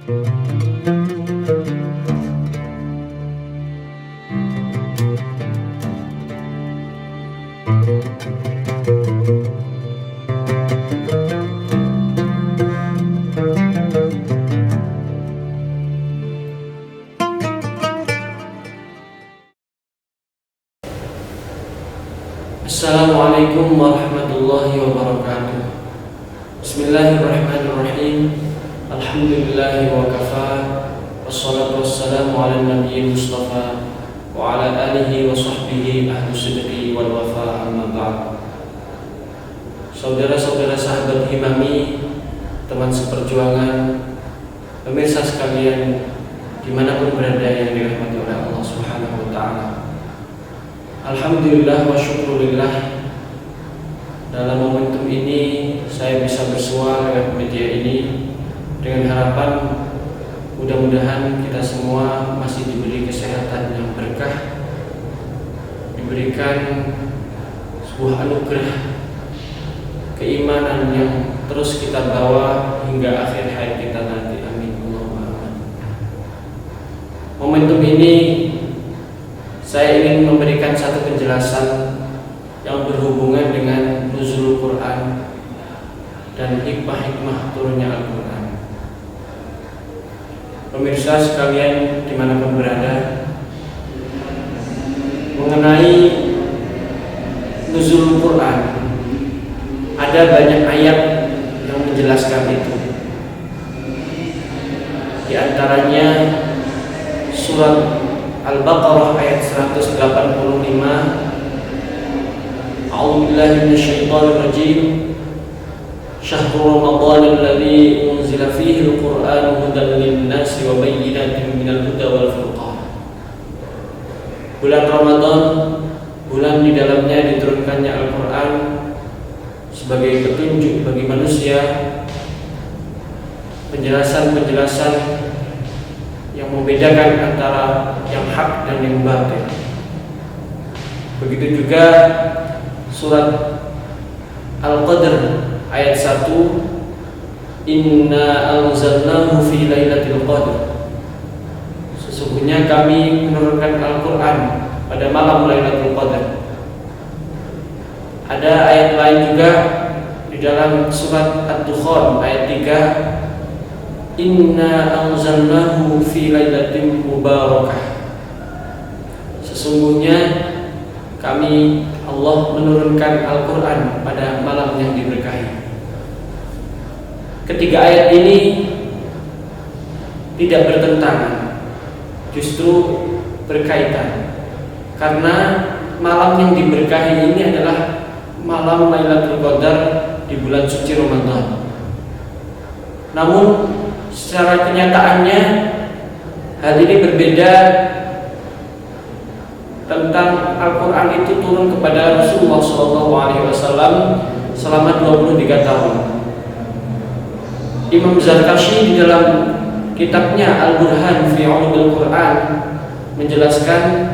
Assalamualaikum warahmatullahi wabarakatuh. Bismillahirrahmanirrahim. Alhamdulillahi wa kafa. Wassalatu wassalamu ala nabiyyi mustafa wa ala alihi wa sahbihi ahlu sidqi wal wafa, amma ba'd. Saudara-saudara sahabat Himami, teman seperjuangan, pemirsa sekalian dimanapun berada yang dirahmati oleh Allah Subhanahu wa ta'ala, alhamdulillah wa syukurillah, dalam momentum ini saya bisa bersuara lewat media ini dengan harapan mudah-mudahan kita semua masih diberi kesehatan yang berkah, diberikan sebuah anugerah keimanan yang terus kita bawa hingga akhir hayat kita nanti. Amin Allahumma amin. Momentum ini saya ingin memberikan satu penjelasan yang berhubungan dengan nuzulul Quran dan hikmah-hikmah turunnya Al-Quran. Pemirsa sekalian dimanapun berada, mengenai nuzulul Quran ada banyak ayat yang menjelaskan itu. Di antaranya surat Al-Baqarah ayat 185. A'udzubillahi minasyaitonir rajim. Syahrul Ramadan alladzi unzila fihi al-Qur'anu hudan lin-nasi wa bayyinatin minal huda wal furqan. Bulan Ramadan, bulan di dalamnya diturunkannya Al-Qur'an sebagai petunjuk bagi manusia, penjelasan-penjelasan yang membedakan antara yang hak dan yang batil. Begitu juga surat Al-Qadr ayat 1, Inna anzalnahu fi lailatul qadr. Sesungguhnya kami menurunkan Al-Quran pada malam Lailatul Qadar. Ada ayat lain juga di dalam surat Ad-Dukhan ayat 3, Inna anzalnahu fi lailatin mubarakah. Sesungguhnya kami Allah menurunkan Al-Quran pada malam yang diberkahi. Ketiga ayat ini tidak bertentangan, justru berkaitan, karena malam yang diberkahi ini adalah malam Lailatul Qadar di bulan suci Ramadan. Namun secara kenyataannya hal ini berbeda. Tentang Al-Quran itu turun kepada Rasulullah SAW selama 23 tahun. Imam Zarkashi di dalam kitabnya Al-Burhan fi Ulumil Quran menjelaskan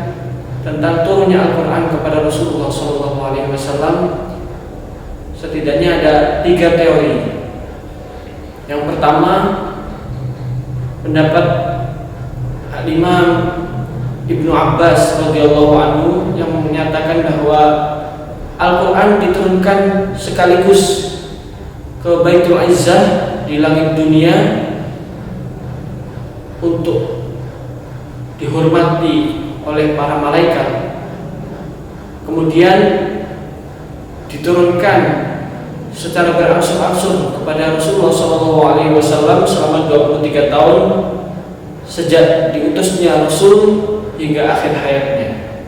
tentang turunnya Al-Quran kepada Rasulullah SAW. Setidaknya ada 3 teori. Yang pertama, pendapat Imam Ibnu Abbas radhiyallahu anhu yang menyatakan bahwa Al-Quran diturunkan sekaligus ke Baitul Izzah di langit dunia untuk dihormati oleh para malaikat, kemudian diturunkan secara berangsur-angsur kepada Rasulullah SAW selama 23 tahun sejak diutusnya Rasul hingga akhir hayatnya.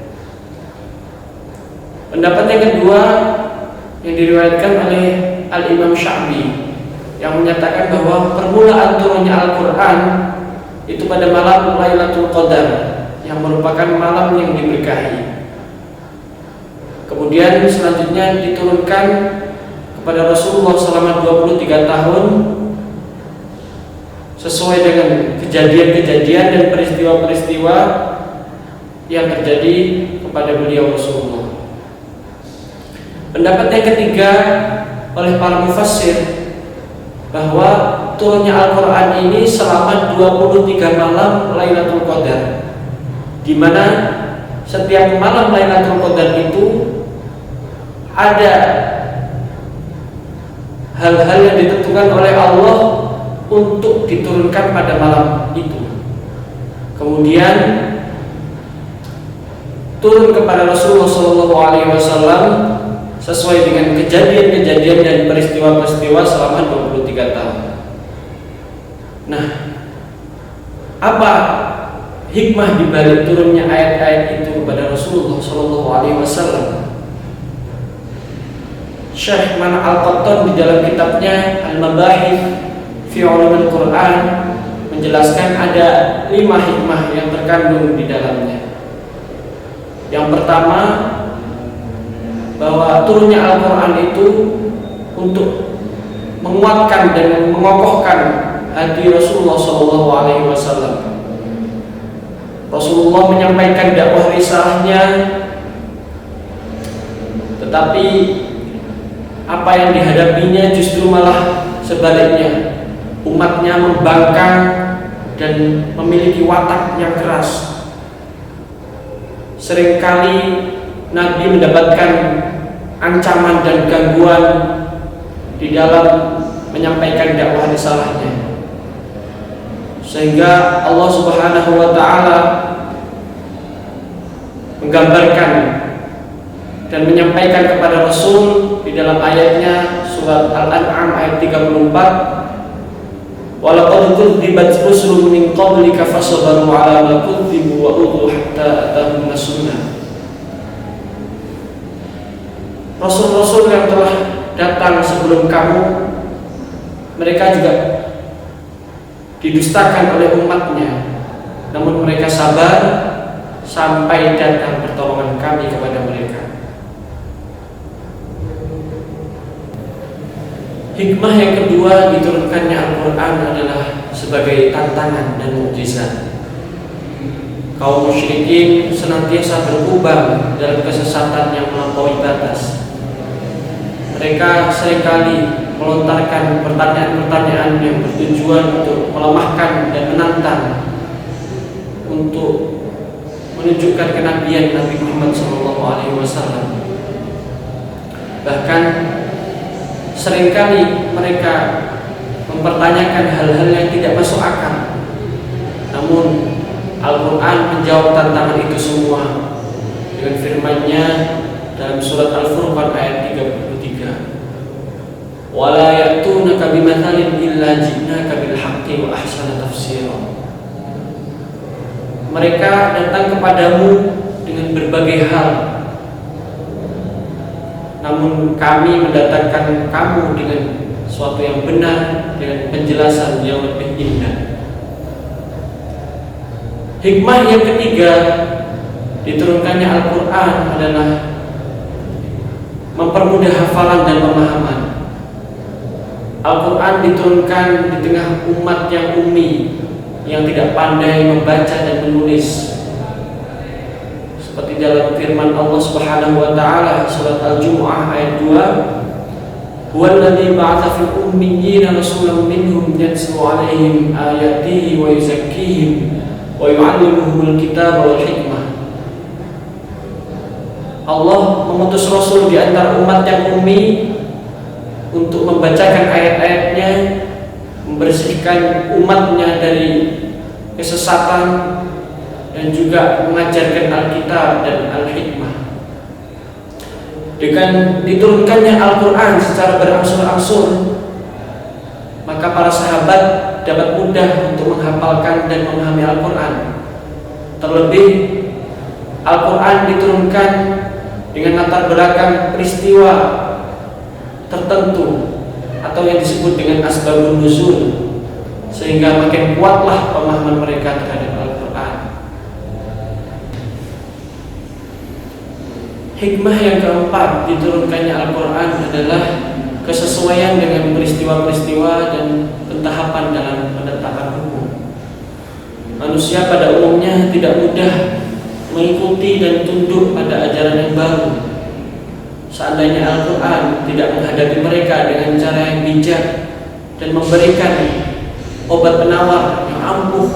Pendapat yang kedua yang diriwayatkan oleh Al-Imam Sya'bi yang menyatakan bahwa permulaan turunnya Al-Quran itu pada malam Lailatul Qadar yang merupakan malam yang diberkahi. Kemudian selanjutnya diturunkan kepada Rasulullah selama 23 tahun sesuai dengan kejadian-kejadian dan peristiwa-peristiwa yang terjadi kepada beliau Rasulullah. Pendapat yang ketiga oleh para mufassir bahwa turunnya Al-Quran ini selama 23 malam Lailatul Qadar, di mana setiap malam Lailatul Qadar itu ada hal-hal yang ditentukan oleh Allah untuk diturunkan pada malam itu. Kemudian turun kepada Rasulullah SAW sesuai dengan kejadian-kejadian dan peristiwa-peristiwa selama 23 tahun. Nah, apa hikmah dibalik turunnya ayat-ayat itu kepada Rasulullah SAW? Syekh Mana Al-Qattan di dalam kitabnya Al-Mabahith fi Ulumil Quran menjelaskan ada 5 hikmah yang terkandung di dalamnya. Yang pertama, bahwa turunnya Al-Quran itu untuk menguatkan dan mengokohkan hati Rasulullah SAW. Rasulullah menyampaikan dakwah risalahnya, tetapi apa yang dihadapinya justru malah sebaliknya. Umatnya membangkang dan memiliki watak yang keras. Seringkali Nabi mendapatkan ancaman dan gangguan di dalam menyampaikan dakwah risalahnya, sehingga Allah Subhanahu wa Ta'ala menggambarkan dan menyampaikan kepada Rasul di dalam ayatnya surat Al-An'am ayat 34, walaqad kudzibat rusulun min qablika fasabaru 'ala ma kudzibu wa udhu hatta atahum nasruna. Rasul-rasul yang telah datang sebelum kamu, mereka juga didustakan oleh umatnya, namun mereka sabar sampai datang pertolongan kami kepada mereka. Hikmah yang kedua diturunkannya Al-Quran adalah sebagai tantangan dan mukjizat. Kaum musyrikin senantiasa berkubang dalam kesesatan yang melampaui batas. Mereka seringkali melontarkan pertanyaan-pertanyaan yang bertujuan untuk melemahkan dan menantang, untuk menunjukkan kenabian Nabi Muhammad SAW. Bahkan seringkali mereka mempertanyakan hal-hal yang tidak masuk akal. Namun Al-Quran menjawab tantangan itu semua dengan firman-Nya dalam surat Al-Furqan ayat 33, wala ya'tunaka bimathalin illa ji'naka bil haqqi wa ahsana tafsira. Mereka datang kepadamu dengan berbagai hal, namun kami mendatangkan kamu dengan suatu yang benar, dengan penjelasan yang lebih indah. Hikmah yang ketiga diturunkannya Al-Quran adalah mempermudah hafalan dan pemahaman. Al-Quran diturunkan di tengah umat yang ummi, yang tidak pandai membaca dan menulis. Seperti dalam firman Allah Subhanahu wa Ta'ala surat Al-Jumu'ah ayat 2, huwallazi ba'atsa fil ummiyina rasulan minhum yatlu 'alaihim ayatihi wa yuzakkihim wa yu'allimuhumul kitaba wal hikmah. Allah mengutus Rasul di antara umat yang ummi untuk membacakan ayat-ayatnya, membersihkan umatnya dari kesesatan, dan juga mengajarkan Alkitab dan Al-Hikmah. Dengan diturunkannya Al-Quran secara berangsur-angsur, maka para sahabat dapat mudah untuk menghafalkan dan memahami Al-Quran. Terlebih Al-Quran diturunkan dengan latar belakang peristiwa tertentu atau yang disebut dengan asbabun nuzul, sehingga makin kuatlah pemahaman mereka terhadap Al-Quran. Hikmah yang keempat diturunkannya Al-Quran adalah kesesuaian dengan peristiwa-peristiwa dan pentahapan dalam penetapan hukum. Manusia pada umumnya tidak mudah mengikuti dan tunduk pada ajaran yang baru. Seandainya Al-Quran tidak menghadapi mereka dengan cara yang bijak dan memberikan obat penawar yang ampuh,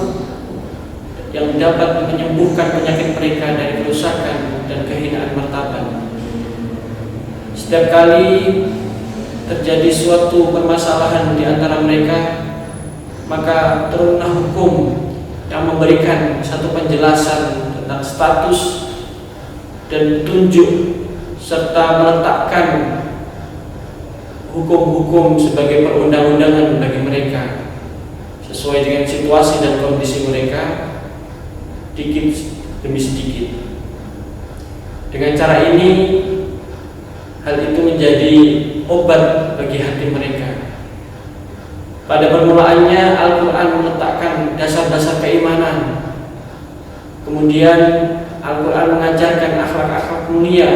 yang dapat menyembuhkan penyakit mereka dari kerusakan dan kehinaan martabat. Setiap kali terjadi suatu permasalahan di antara mereka, maka turunlah hukum yang memberikan satu penjelasan tentang status dan tunjuk serta meletakkan hukum-hukum sebagai perundang-undangan bagi mereka sesuai dengan situasi dan kondisi mereka, sedikit demi sedikit. Dengan cara ini, hal itu menjadi obat bagi hati mereka. Pada permulaannya Al-Quran meletakkan dasar-dasar keimanan. Kemudian Al-Quran mengajarkan akhlak-akhlak mulia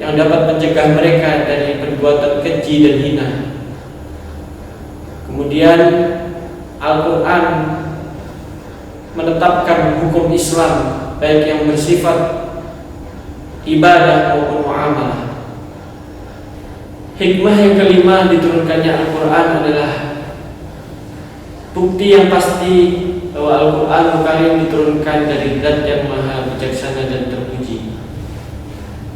yang dapat mencegah mereka dari perbuatan keji dan hina. Kemudian Al-Quran menetapkan hukum Islam baik yang bersifat ibadah maupun muamalah. Hikmah yang kelima diturunkannya Al-Quran adalah bukti yang pasti bahwa Al-Quran Karim diturunkan dari Zat yang Maha Bijaksana dan terpuji.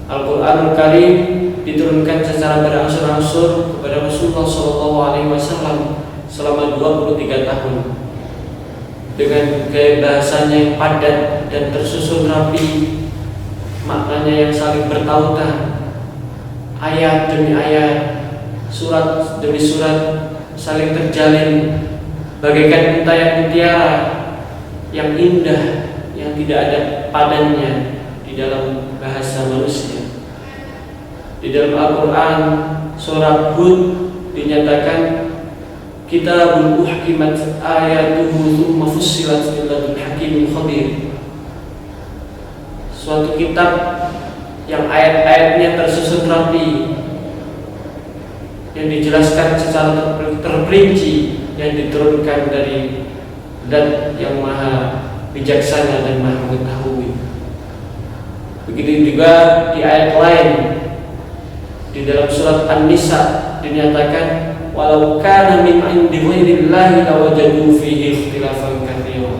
Al-Quran Karim diturunkan secara berangsur-angsur kepada Rasulullah SAW selama 23 tahun dengan gaya bahasanya yang padat dan tersusun rapi, maknanya yang saling bertautan, ayat demi ayat, surat demi surat saling terjalin bagaikan untayan mutiara yang indah yang tidak ada padannya di dalam bahasa manusia. Di dalam Al-Quran surah Hud dinyatakan kitabun uhkimat ayatuhu thumma fussilat min ladun hakimin khabir. Suatu kitab yang ayat-ayatnya tersusun rapi, yang dijelaskan secara terperinci, yang diturunkan dari Zat yang Maha Bijaksana dan Maha Mengetahui. Begitu juga di ayat lain di dalam surat An-Nisa dinyatakan walau kana min indi ghairillahi lawajadu fihi ikhtilafan katsira.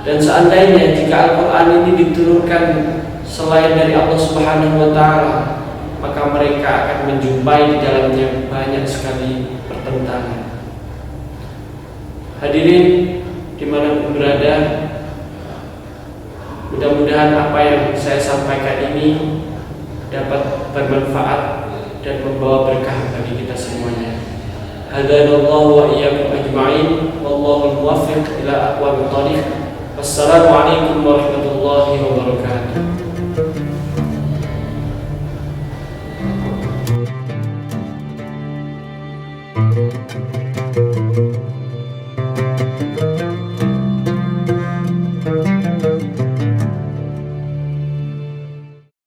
Dan seandainya jika Al-Quran ini diturunkan selain dari Allah Subhanahu wa Ta'ala, maka mereka akan menjumpai di dalamnya banyak sekali pertentangan. Hadirin dimanapun berada, mudah-mudahan apa yang saya sampaikan ini dapat bermanfaat dan membawa berkah bagi kita semuanya. Hadanallahu wa iyyakum ajma'in, wallahu muwaffiq ila aqwamit thariq. Wassalamualaikum warahmatullahi wabarakatuh.